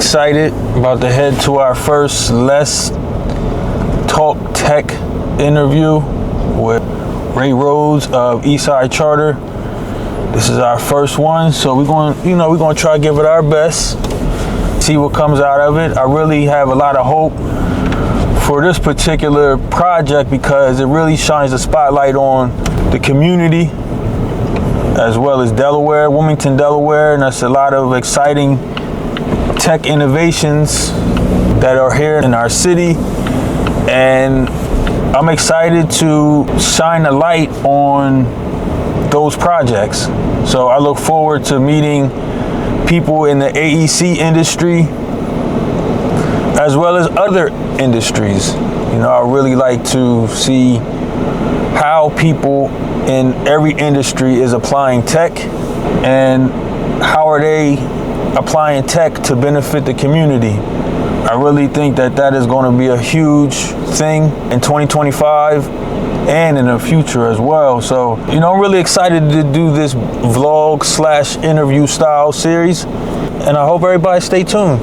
excited about to head to our first Let's Talk Tech interview with Rhodes of Eastside Charter. This is our first one, so we're going to try to give it our best, see what comes out of it. I really have a lot of hope for this particular project because it really shines a spotlight on the community as well as Delaware, Wilmington, Delaware, and that's a lot of exciting tech innovations that are here in our city. And I'm excited to shine a light on those projects. So I look forward to meeting people in the AEC industry as well as other industries. I really like to see how people in every industry is applying tech and how are they applying tech to benefit the community. I really think that is going to be a huge thing in 2025 and in the future as well. So, I'm really excited to do this vlog/interview style series, and I hope everybody stay tuned.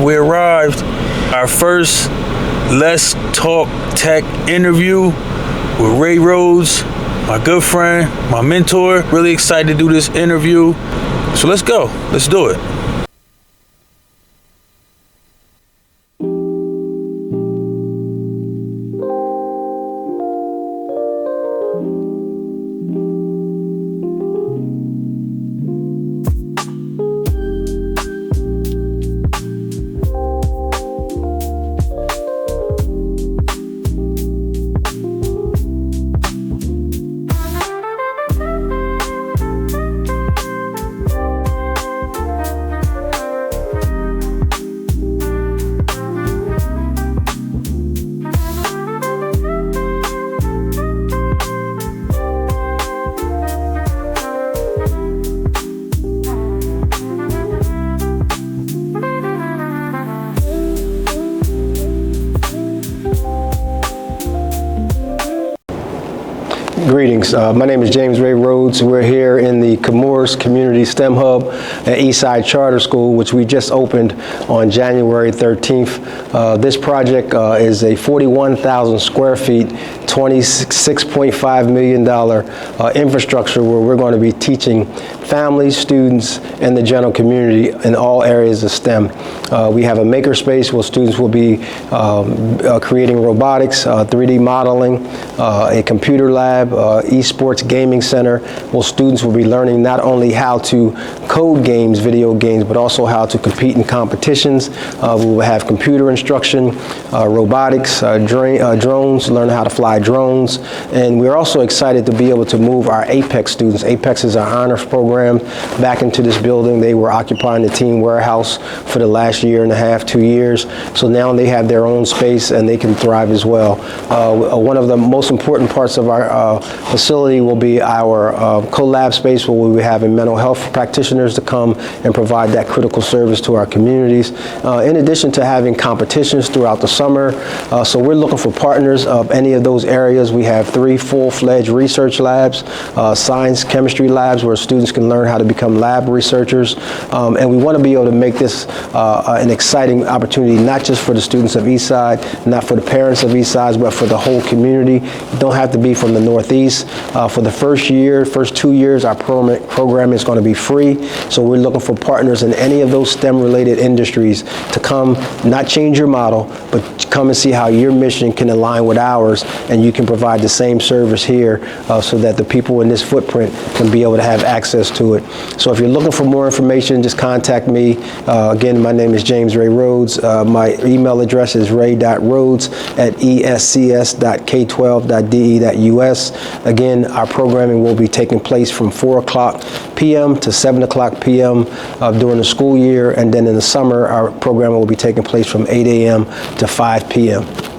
We arrived. Our first Let's Talk Tech interview with Rhodes, my good friend, my mentor. Really excited to do this interview. So let's go. Let's do it. Greetings. My name is James Ray Rhodes. We're here in the Camorras Community STEM Hub at Eastside Charter School, which we just opened on January 13th. This project is a 41,000 square feet, $26.5 million infrastructure where we're going to be teaching families, students, and the general community in all areas of STEM. We have a makerspace where students will be creating robotics, 3D modeling, a computer lab, esports gaming center, where students will be learning not only how to code games, video games, but also how to compete in competitions. We will have computer instruction, robotics, drones, learn how to fly drones, and we're also excited to be able to move our Apex students. Apex is our honors program back into this building. They were occupying the team warehouse for the last year and a half, 2 years. So now they have their own space and they can thrive as well. One of the most important parts of our facility will be our collab space where we'll be having mental health practitioners to come and provide that critical service to our communities. In addition to having competitions throughout the summer. So we're looking for partners of any of those areas. We have 3 full-fledged research labs, science, chemistry labs where students can learn how to become lab researchers. And we want to be able to make this an exciting opportunity, not just for the students of Eastside, not for the parents of Eastside, but for the whole community. You don't have to be from the Northeast. For the first 2 years, our program is going to be free. So we're looking for partners in any of those STEM-related industries to come, not change your model, but come and see how your mission can align with ours, and you can provide the same service here so that the people in this footprint can be able to have access to it. So if you're looking for more information, just contact me. Again, my name is James Ray Rhodes. My email address is ray.rhodes@escs.k12.de.us. Again, our programming will be taking place from 4 o'clock p.m. to 7 o'clock p.m. During the school year, and then in the summer, our program will be taking place from 8 a.m. to 5 p.m.